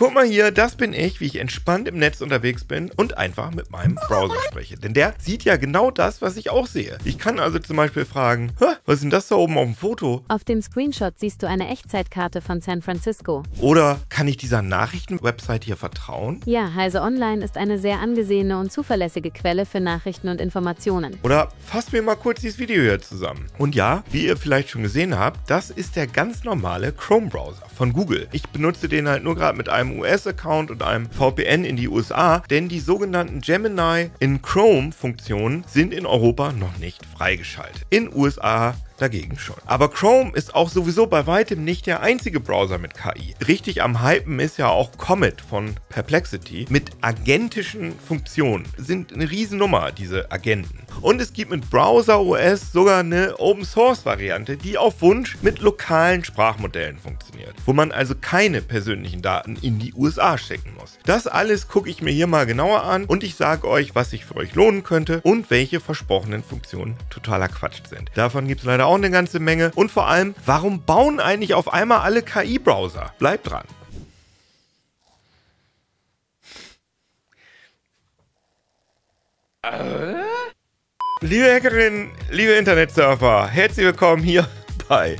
Guck mal hier, das bin ich, wie ich entspannt im Netz unterwegs bin und einfach mit meinem Browser spreche. Denn der sieht ja genau das, was ich auch sehe. Ich kann also zum Beispiel fragen, was ist denn das da oben auf dem Foto? Auf dem Screenshot siehst du eine Echtzeitkarte von San Francisco. Oder kann ich dieser Nachrichtenwebsite hier vertrauen? Ja, Heise Online ist eine sehr angesehene und zuverlässige Quelle für Nachrichten und Informationen. Oder fassen wir mal kurz dieses Video hier zusammen. Und ja, wie ihr vielleicht schon gesehen habt, das ist der ganz normale Chrome-Browser von Google. Ich benutze den halt nur gerade mit einem US-Account und einem VPN in die USA, denn die sogenannten Gemini in Chrome-Funktionen sind in Europa noch nicht freigeschaltet. In USA dagegen schon. Aber Chrome ist auch sowieso bei weitem nicht der einzige Browser mit KI. Richtig am Hypen ist ja auch Comet von Perplexity mit agentischen Funktionen. Sind eine Riesennummer, diese Agenten. Und es gibt mit Browser OS sogar eine Open-Source-Variante, die auf Wunsch mit lokalen Sprachmodellen funktioniert, wo man also keine persönlichen Daten in die USA schicken muss. Das alles gucke ich mir hier mal genauer an und ich sage euch, was sich für euch lohnen könnte und welche versprochenen Funktionen totaler Quatsch sind. Davon gibt es leider auch eine ganze Menge. Und vor allem, warum bauen eigentlich auf einmal alle KI-Browser? Bleibt dran. Liebe Hackerinnen, liebe Internetsurfer, herzlich willkommen hier bei...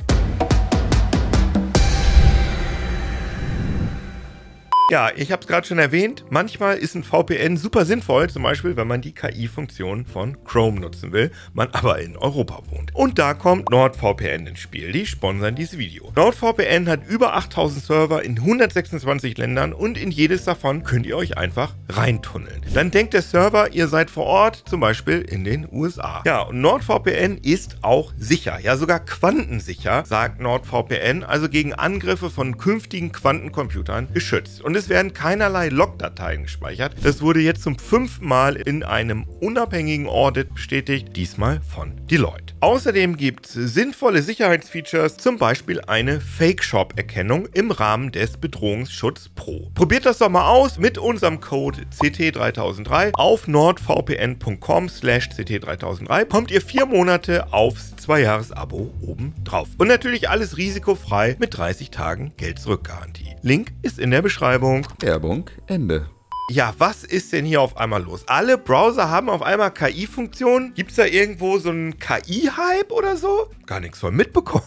Ja, ich habe es gerade schon erwähnt, manchmal ist ein VPN super sinnvoll, zum Beispiel, wenn man die KI-Funktion von Chrome nutzen will, man aber in Europa wohnt. Und da kommt NordVPN ins Spiel, die sponsern dieses Video. NordVPN hat über 8000 Server in 126 Ländern und in jedes davon könnt ihr euch einfach reintunneln. Dann denkt der Server, ihr seid vor Ort, zum Beispiel in den USA. Ja, und NordVPN ist auch sicher, ja sogar quantensicher, sagt NordVPN, also gegen Angriffe von künftigen Quantencomputern geschützt. Und es werden keinerlei Logdateien gespeichert. Das wurde jetzt zum 5. Mal in einem unabhängigen Audit bestätigt, diesmal von Deloitte. Außerdem gibt es sinnvolle Sicherheitsfeatures, zum Beispiel eine Fake-Shop-Erkennung im Rahmen des Bedrohungsschutz Pro. Probiert das doch mal aus mit unserem Code CT3003 auf nordvpn.com/CT3003 kommt ihr 4 Monate aufs 2-Jahres-Abo oben drauf. Und natürlich alles risikofrei mit 30 Tagen Geld-Zurück-Garantie. Link ist in der Beschreibung. Werbung Ende. Ja, was ist denn hier auf einmal los? Alle Browser haben auf einmal KI-Funktionen. Gibt es da irgendwo so einen KI-Hype oder so? Gar nichts von mitbekommen.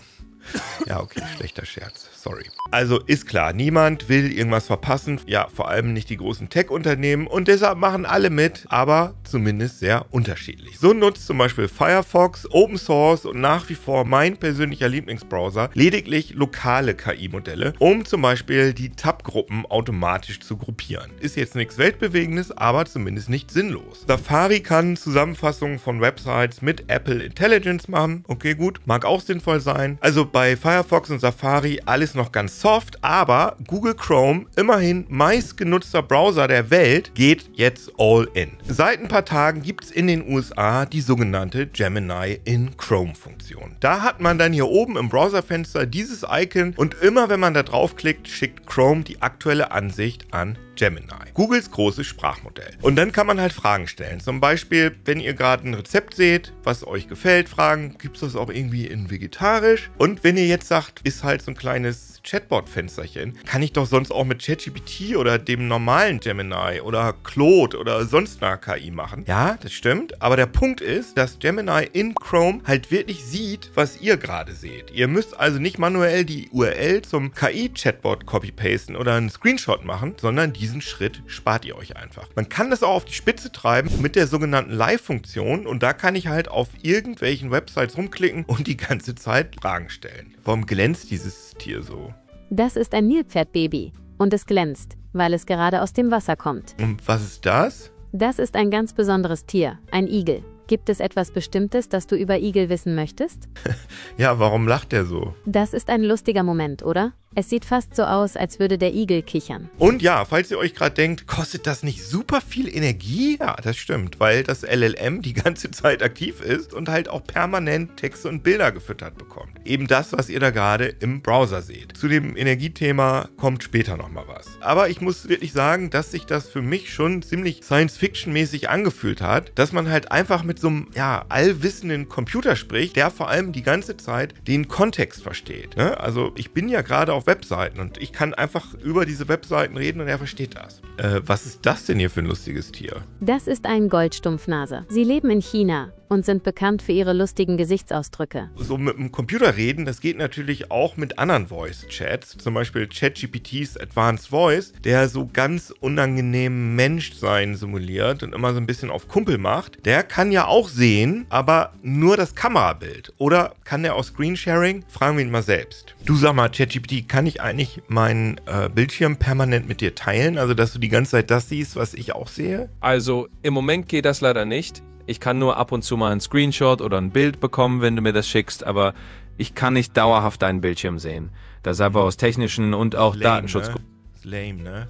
Ja, okay, schlechter Scherz. Sorry. Also ist klar, niemand will irgendwas verpassen. Ja, vor allem nicht die großen Tech-Unternehmen. Und deshalb machen alle mit, aber zumindest sehr unterschiedlich. So nutzt zum Beispiel Firefox, Open Source und nach wie vor mein persönlicher Lieblingsbrowser lediglich lokale KI-Modelle, um zum Beispiel die Tab-Gruppen automatisch zu gruppieren. Ist jetzt nichts Weltbewegendes, aber zumindest nicht sinnlos. Safari kann Zusammenfassungen von Websites mit Apple Intelligence machen. Okay, gut, mag auch sinnvoll sein. Also bei Firefox und Safari alles noch ganz soft, aber Google Chrome, immerhin meistgenutzter Browser der Welt, geht jetzt all in. Seit ein paar Tagen gibt es in den USA die sogenannte Gemini in Chrome-Funktion. Da hat man dann hier oben im Browserfenster dieses Icon und immer wenn man da draufklickt, schickt Chrome die aktuelle Ansicht an Gemini, Googles großes Sprachmodell. Und dann kann man halt Fragen stellen. Zum Beispiel, wenn ihr gerade ein Rezept seht, was euch gefällt, fragen, gibt es das auch irgendwie in vegetarisch? Und wenn ihr jetzt sagt, ist halt so ein kleines Chatbot-Fensterchen, kann ich doch sonst auch mit ChatGPT oder dem normalen Gemini oder Claude oder sonst einer KI machen. Ja, das stimmt, aber der Punkt ist, dass Gemini in Chrome halt wirklich sieht, was ihr gerade seht. Ihr müsst also nicht manuell die URL zum KI-Chatbot copy-pasten oder einen Screenshot machen, sondern diesen Schritt spart ihr euch einfach. Man kann das auch auf die Spitze treiben mit der sogenannten Live-Funktion und da kann ich halt auf irgendwelchen Websites rumklicken und die ganze Zeit Fragen stellen. Warum glänzt dieses Tier so? Das ist ein Nilpferdbaby und es glänzt, weil es gerade aus dem Wasser kommt. Und was ist das? Das ist ein ganz besonderes Tier, ein Igel. Gibt es etwas Bestimmtes, das du über Igel wissen möchtest? Ja, warum lacht er so? Das ist ein lustiger Moment, oder? Es sieht fast so aus, als würde der Igel kichern. Und ja, falls ihr euch gerade denkt, kostet das nicht super viel Energie? Ja, das stimmt, weil das LLM die ganze Zeit aktiv ist und halt auch permanent Texte und Bilder gefüttert bekommt. Eben das, was ihr da gerade im Browser seht. Zu dem Energiethema kommt später nochmal was. Aber ich muss wirklich sagen, dass sich das für mich schon ziemlich Science-Fiction-mäßig angefühlt hat, dass man halt einfach mit mit so einem, ja, allwissenden Computer spricht, der vor allem die ganze Zeit den Kontext versteht. Ne? Also ich bin ja gerade auf Webseiten und ich kann einfach über diese Webseiten reden und er versteht das. Was ist das denn hier für ein lustiges Tier? Das ist ein Goldstumpfnase. Sie leben in China und sind bekannt für ihre lustigen Gesichtsausdrücke. So mit dem Computer reden, das geht natürlich auch mit anderen Voice-Chats. Zum Beispiel ChatGPTs Advanced Voice, der so ganz unangenehm Menschsein simuliert und immer so ein bisschen auf Kumpel macht. Der kann ja auch sehen, aber nur das Kamerabild. Oder kann der auch Screensharing? Fragen wir ihn mal selbst. Du sag mal, ChatGPT, kann ich eigentlich meinen Bildschirm permanent mit dir teilen? Also, dass du die ganze Zeit das siehst, was ich auch sehe? Also, im Moment geht das leider nicht. Ich kann nur ab und zu mal einen Screenshot oder ein Bild bekommen, wenn du mir das schickst, aber ich kann nicht dauerhaft deinen Bildschirm sehen. Das ist einfach aus technischen und auch Datenschutz. Ne? Ist lame, ne?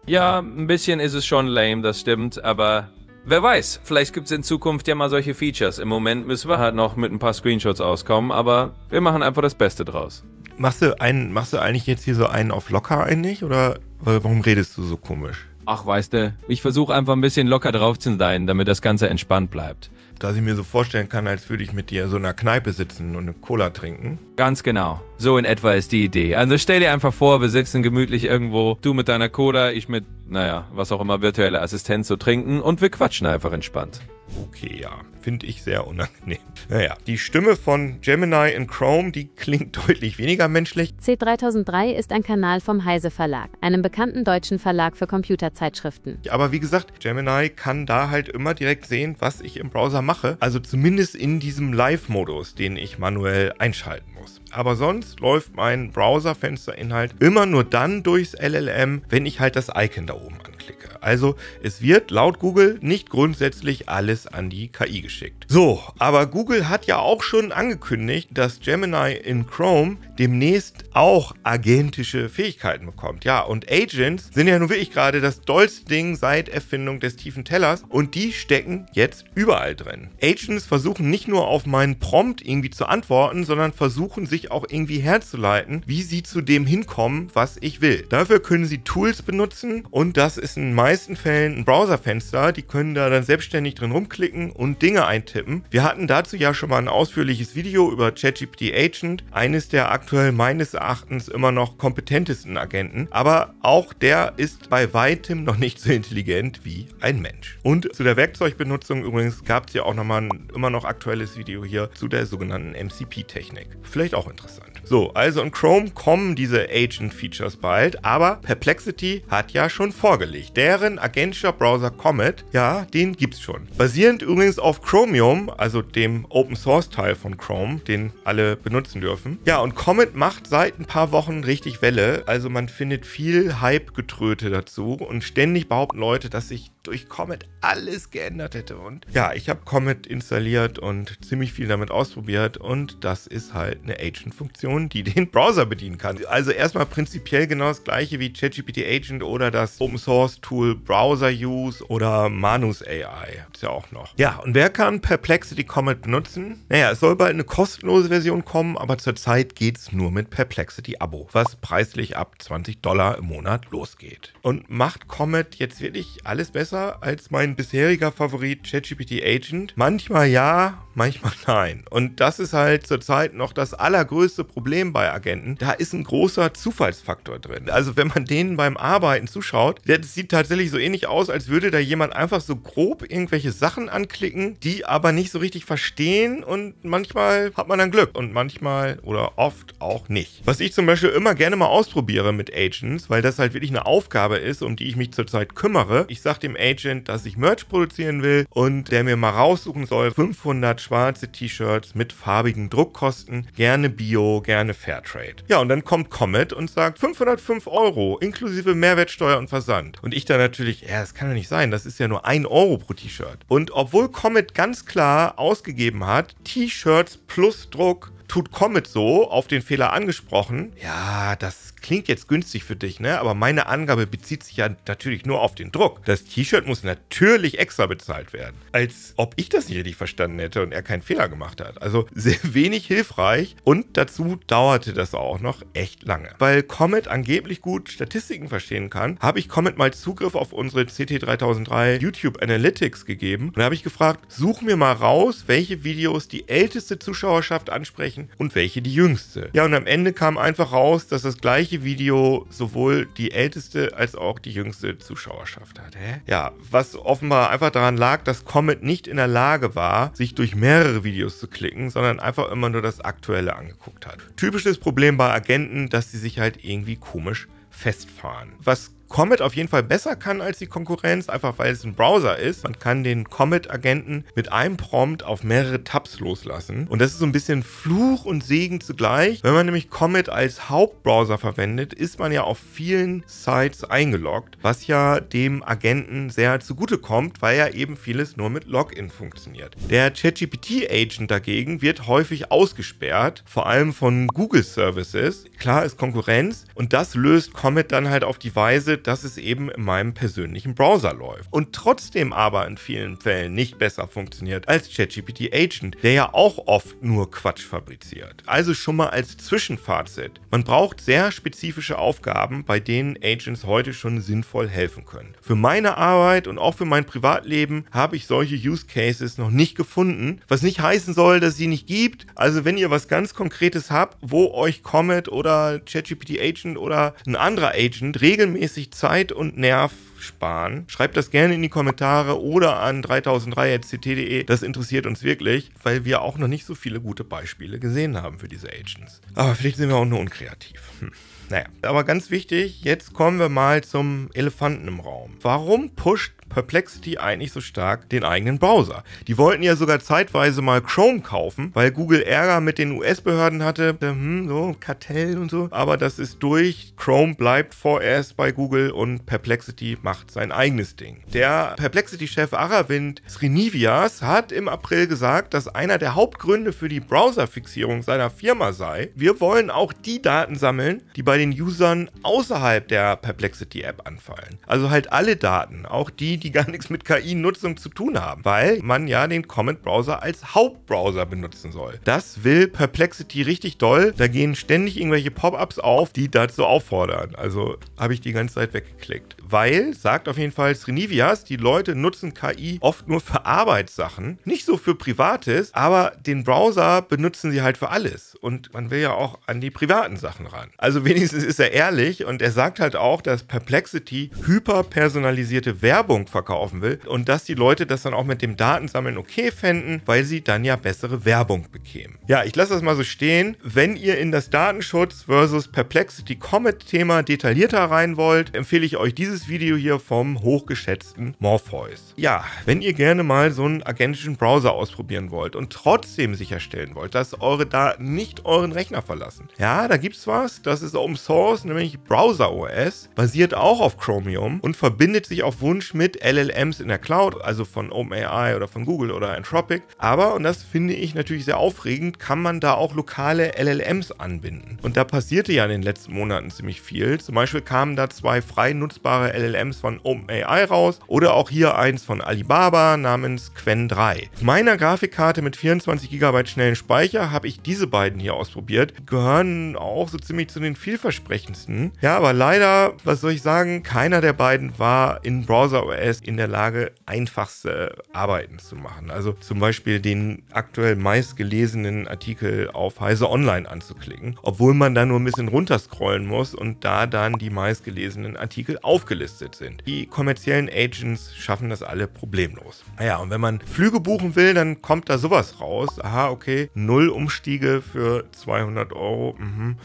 Ja, ein bisschen ist es schon lame, das stimmt, aber wer weiß, vielleicht gibt es in Zukunft ja mal solche Features. Im Moment müssen wir halt noch mit ein paar Screenshots auskommen, aber wir machen einfach das Beste draus. Machst du eigentlich jetzt hier so einen auf locker eigentlich, oder warum redest du so komisch? Ach, weißt du, ich versuche einfach ein bisschen locker drauf zu sein, damit das Ganze entspannt bleibt. Dass ich mir so vorstellen kann, als würde ich mit dir so in einer Kneipe sitzen und eine Cola trinken. Ganz genau. So in etwa ist die Idee. Also stell dir einfach vor, wir sitzen gemütlich irgendwo, du mit deiner Cola, ich mit, naja, was auch immer, virtuelle Assistenz so trinken und wir quatschen einfach entspannt. Okay, ja. Finde ich sehr unangenehm. Naja, die Stimme von Gemini in Chrome, die klingt deutlich weniger menschlich. C3003 ist ein Kanal vom Heise Verlag, einem bekannten deutschen Verlag für Computerzeitschriften. Aber wie gesagt, Gemini kann da halt immer direkt sehen, was ich im Browser mache. Also zumindest in diesem Live-Modus, den ich manuell einschalten muss. Aber sonst läuft mein Browserfensterinhalt immer nur dann durchs LLM, wenn ich halt das Icon da oben anklicke. Also es wird laut Google nicht grundsätzlich alles an die KI geschickt. So, aber Google hat ja auch schon angekündigt, dass Gemini in Chrome demnächst auch agentische Fähigkeiten bekommt. Ja, und Agents sind ja nun wirklich gerade das dollste Ding seit Erfindung des tiefen Tellers und die stecken jetzt überall drin. Agents versuchen nicht nur auf meinen Prompt irgendwie zu antworten, sondern versuchen sich auch irgendwie herzuleiten, wie sie zu dem hinkommen, was ich will. Dafür können sie Tools benutzen und das ist in den meisten Fällen ein Browserfenster. Die können da dann selbstständig drin rumklicken und Dinge eintippen. Wir hatten dazu ja schon mal ein ausführliches Video über ChatGPT Agent, eines der aktuell meines Erachtens immer noch kompetentesten Agenten, aber auch der ist bei weitem noch nicht so intelligent wie ein Mensch. Und zu der Werkzeugbenutzung übrigens gab es ja auch nochmal ein immer noch aktuelles Video hier zu der sogenannten MCP-Technik. Vielleicht auch interessant. So, also in Chrome kommen diese Agent-Features bald, aber Perplexity hat ja schon vorgelegt. Deren agentischer Browser Comet, ja, den gibt's schon. Basierend übrigens auf Chromium, also dem Open-Source-Teil von Chrome, den alle benutzen dürfen. Ja, und Comet macht seit ein paar Wochen richtig Welle. Also man findet viel Hype-Getröte dazu und ständig behaupten Leute, dass sich durch Comet alles geändert hätte. Und ja, ich habe Comet installiert und ziemlich viel damit ausprobiert und das ist halt eine Agent-Funktion, die den Browser bedienen kann. Also erstmal prinzipiell genau das gleiche wie ChatGPT Agent oder das Open-Source-Tool Browser Use oder Manus AI. Ist ja auch noch. Ja, und wer kann Perplexity Comet benutzen? Naja, es soll bald eine kostenlose Version kommen, aber zurzeit geht es nur mit Perplexity Abo, was preislich ab $20 im Monat losgeht. Und macht Comet jetzt wirklich alles besser als mein bisheriger Favorit ChatGPT Agent? Manchmal ja, manchmal nein. Und das ist halt zurzeit noch das allergrößte Problem bei Agenten. Da ist ein großer Zufallsfaktor drin. Also wenn man denen beim Arbeiten zuschaut, das sieht tatsächlich so ähnlich aus, als würde da jemand einfach so grob irgendwelche Sachen anklicken, die aber nicht so richtig verstehen und manchmal hat man dann Glück und manchmal oder oft auch nicht. Was ich zum Beispiel immer gerne mal ausprobiere mit Agents, weil das halt wirklich eine Aufgabe ist, um die ich mich zurzeit kümmere. Ich sage dem Agent, dass ich Merch produzieren will und der mir mal raussuchen soll, 500 schwarze T-Shirts mit farbigen Druckkosten, gerne Bio, gerne Fairtrade. Ja, und dann kommt Comet und sagt 505 € inklusive Mehrwertsteuer und Versand. Und ich dann natürlich, ja, das kann doch nicht sein, das ist ja nur 1 € pro T-Shirt. Und obwohl Comet ganz klar ausgegeben hat, T-Shirts plus Druck, tut Comet so, auf den Fehler angesprochen, ja, das klingt jetzt günstig für dich, ne? Aber meine Angabe bezieht sich ja natürlich nur auf den Druck. Das T-Shirt muss natürlich extra bezahlt werden. Als ob ich das nicht richtig verstanden hätte und er keinen Fehler gemacht hat. Also sehr wenig hilfreich und dazu dauerte das auch noch echt lange. Weil Comet angeblich gut Statistiken verstehen kann, habe ich Comet mal Zugriff auf unsere CT3003 YouTube Analytics gegeben und da habe ich gefragt, such mir mal raus, welche Videos die älteste Zuschauerschaft ansprechen und welche die jüngste. Ja, und am Ende kam einfach raus, dass das gleiche Video sowohl die älteste als auch die jüngste Zuschauerschaft hat. Hä? Ja, was offenbar einfach daran lag, dass Comet nicht in der Lage war, sich durch mehrere Videos zu klicken, sondern einfach immer nur das Aktuelle angeguckt hat. Typisches Problem bei Agenten, dass sie sich halt irgendwie komisch festfahren. Was Comet auf jeden Fall besser kann als die Konkurrenz, einfach weil es ein Browser ist. Man kann den Comet-Agenten mit einem Prompt auf mehrere Tabs loslassen. Und das ist so ein bisschen Fluch und Segen zugleich. Wenn man nämlich Comet als Hauptbrowser verwendet, ist man ja auf vielen Sites eingeloggt, was ja dem Agenten sehr zugutekommt, weil ja eben vieles nur mit Login funktioniert. Der ChatGPT-Agent dagegen wird häufig ausgesperrt, vor allem von Google Services. Klar ist Konkurrenz und das löst Comet dann halt auf die Weise, dass es eben in meinem persönlichen Browser läuft. Und trotzdem aber in vielen Fällen nicht besser funktioniert als ChatGPT Agent, der ja auch oft nur Quatsch fabriziert. Also schon mal als Zwischenfazit. Man braucht sehr spezifische Aufgaben, bei denen Agents heute schon sinnvoll helfen können. Für meine Arbeit und auch für mein Privatleben habe ich solche Use Cases noch nicht gefunden, was nicht heißen soll, dass es sie nicht gibt. Also wenn ihr was ganz Konkretes habt, wo euch Comet oder ChatGPT Agent oder ein anderer Agent regelmäßig Zeit und Nerv sparen. Schreibt das gerne in die Kommentare oder an 3003@ct.de. Das interessiert uns wirklich, weil wir auch noch nicht so viele gute Beispiele gesehen haben für diese Agents. Aber vielleicht sind wir auch nur unkreativ. Naja, aber ganz wichtig, jetzt kommen wir mal zum Elefanten im Raum. Warum pusht Perplexity eigentlich so stark den eigenen Browser? Die wollten ja sogar zeitweise mal Chrome kaufen, weil Google Ärger mit den US-Behörden hatte, so Kartell und so. Aber das ist durch. Chrome bleibt vorerst bei Google und Perplexity macht sein eigenes Ding. Der Perplexity-Chef Aravind Srinivas hat im April gesagt, dass einer der Hauptgründe für die Browserfixierung seiner Firma sei, wir wollen auch die Daten sammeln, die bei den Usern außerhalb der Perplexity-App anfallen. Also halt alle Daten, auch die gar nichts mit KI-Nutzung zu tun haben, weil man ja den Comet-Browser als Hauptbrowser benutzen soll. Das will Perplexity richtig doll. Da gehen ständig irgendwelche Pop-ups auf, die dazu auffordern. Also habe ich die ganze Zeit weggeklickt. Weil, sagt auf jeden Fall Srinivas, die Leute nutzen KI oft nur für Arbeitssachen, nicht so für Privates, aber den Browser benutzen sie halt für alles. Und man will ja auch an die privaten Sachen ran. Also wenigstens ist er ehrlich und er sagt halt auch, dass Perplexity hyperpersonalisierte Werbung verkaufen will und dass die Leute das dann auch mit dem Datensammeln okay fänden, weil sie dann ja bessere Werbung bekämen. Ja, ich lasse das mal so stehen. Wenn ihr in das Datenschutz versus Perplexity Comet Thema detaillierter rein wollt, empfehle ich euch dieses Video hier vom hochgeschätzten Morpheus. Ja, wenn ihr gerne mal so einen agentischen Browser ausprobieren wollt und trotzdem sicherstellen wollt, dass eure Daten nicht euren Rechner verlassen. Ja, da gibt's was, das ist Open Source, nämlich Browser OS, basiert auch auf Chromium und verbindet sich auf Wunsch mit LLMs in der Cloud, also von OpenAI oder von Google oder Anthropic. Aber, und das finde ich natürlich sehr aufregend, kann man da auch lokale LLMs anbinden. Und da passierte ja in den letzten Monaten ziemlich viel. Zum Beispiel kamen da 2 frei nutzbare LLMs von OpenAI raus oder auch hier eins von Alibaba namens Qwen 3. Auf meiner Grafikkarte mit 24 GB schnellen Speicher habe ich diese beiden hier ausprobiert. Gehören auch so ziemlich zu den vielversprechendsten. Ja, aber leider, was soll ich sagen, keiner der beiden war in Browser OS in der Lage, einfachste Arbeiten zu machen. Also zum Beispiel den aktuell meistgelesenen Artikel auf Heise Online anzuklicken, obwohl man da nur ein bisschen runterscrollen muss und da dann die meistgelesenen Artikel aufgelistet sind. Die kommerziellen Agents schaffen das alle problemlos. Naja, und wenn man Flüge buchen will, dann kommt da sowas raus. Aha, okay, 0 Umstiege für 200 €.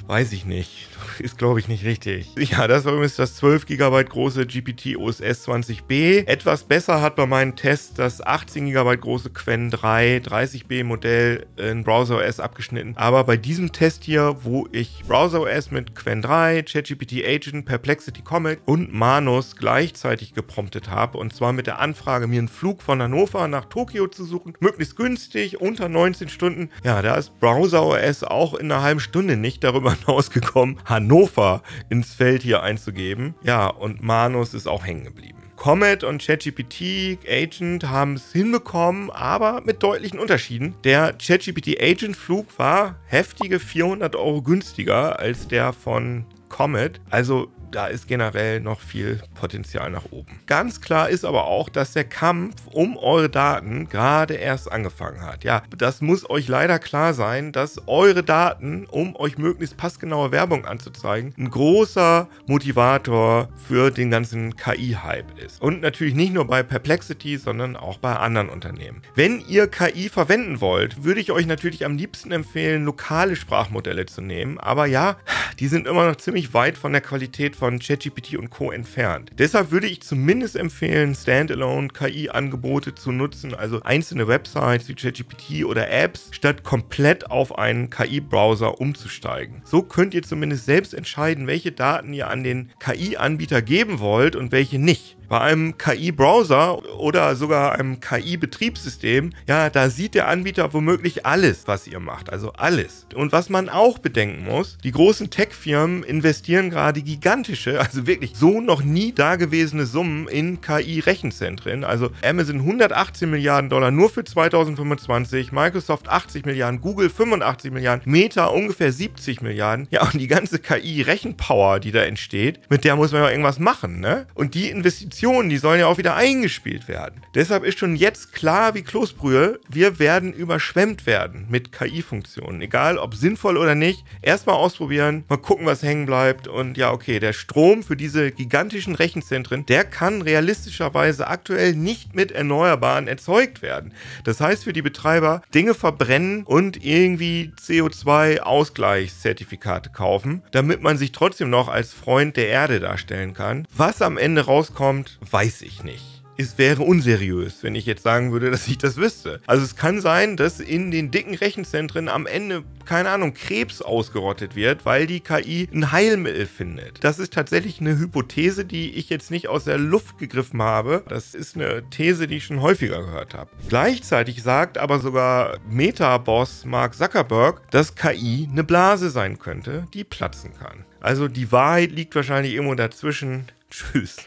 Weiß ich nicht. Ist, glaube ich, nicht richtig. Ja, das war übrigens das 12 GB große GPT OSS 20b. Etwas besser hat bei meinen Tests das 18 GB große Qwen 3 30b Modell in Browser OS abgeschnitten. Aber bei diesem Test hier, wo ich Browser OS mit Qwen 3, ChatGPT Agent, Perplexity Comet und Manus gleichzeitig gepromptet habe, und zwar mit der Anfrage, mir einen Flug von Hannover nach Tokio zu suchen, möglichst günstig, unter 19 Stunden. Ja, da ist Browser OS auch in einer halben Stunde nicht darüber hinausgekommen, Hannover ins Feld hier einzugeben. Ja, und Manus ist auch hängen geblieben. Comet und ChatGPT Agent haben es hinbekommen, aber mit deutlichen Unterschieden. Der ChatGPT Agent Flug war heftige 400 € günstiger als der von Comet. Also da ist generell noch viel Potenzial nach oben. Ganz klar ist aber auch, dass der Kampf um eure Daten gerade erst angefangen hat. Ja, das muss euch leider klar sein, dass eure Daten, um euch möglichst passgenaue Werbung anzuzeigen, ein großer Motivator für den ganzen KI-Hype ist. Und natürlich nicht nur bei Perplexity, sondern auch bei anderen Unternehmen. Wenn ihr KI verwenden wollt, würde ich euch natürlich am liebsten empfehlen, lokale Sprachmodelle zu nehmen. Aber ja, die sind immer noch ziemlich weit von der Qualität von ChatGPT und Co. entfernt. Deshalb würde ich zumindest empfehlen, Standalone KI-Angebote zu nutzen, also einzelne Websites wie ChatGPT oder Apps, statt komplett auf einen KI-Browser umzusteigen. So könnt ihr zumindest selbst entscheiden, welche Daten ihr an den KI-Anbieter geben wollt und welche nicht. Bei einem KI-Browser oder sogar einem KI-Betriebssystem, ja, da sieht der Anbieter womöglich alles, was ihr macht, also alles. Und was man auch bedenken muss, die großen Tech-Firmen investieren gerade gigantische, also wirklich so noch nie dagewesene Summen in KI-Rechenzentren. Also Amazon 118 Milliarden $, nur für 2025, Microsoft 80 Milliarden, Google 85 Milliarden, Meta ungefähr 70 Milliarden. Ja, und die ganze KI-Rechenpower, die da entsteht, mit der muss man ja irgendwas machen, ne? Und die Investitionen, die sollen ja auch wieder eingespielt werden. Deshalb ist schon jetzt klar wie Kloßbrühe, wir werden überschwemmt werden mit KI-Funktionen. Egal, ob sinnvoll oder nicht. Erstmal ausprobieren, mal gucken, was hängen bleibt. Und ja, okay, der Strom für diese gigantischen Rechenzentren, der kann realistischerweise aktuell nicht mit Erneuerbaren erzeugt werden. Das heißt für die Betreiber, Dinge verbrennen und irgendwie CO2-Ausgleichszertifikate kaufen, damit man sich trotzdem noch als Freund der Erde darstellen kann. Was am Ende rauskommt, weiß ich nicht. Es wäre unseriös, wenn ich jetzt sagen würde, dass ich das wüsste. Also es kann sein, dass in den dicken Rechenzentren am Ende, keine Ahnung, Krebs ausgerottet wird, weil die KI ein Heilmittel findet. Das ist tatsächlich eine Hypothese, die ich jetzt nicht aus der Luft gegriffen habe. Das ist eine These, die ich schon häufiger gehört habe. Gleichzeitig sagt aber sogar Meta-Boss Mark Zuckerberg, dass KI eine Blase sein könnte, die platzen kann. Also die Wahrheit liegt wahrscheinlich irgendwo dazwischen. Tschüss.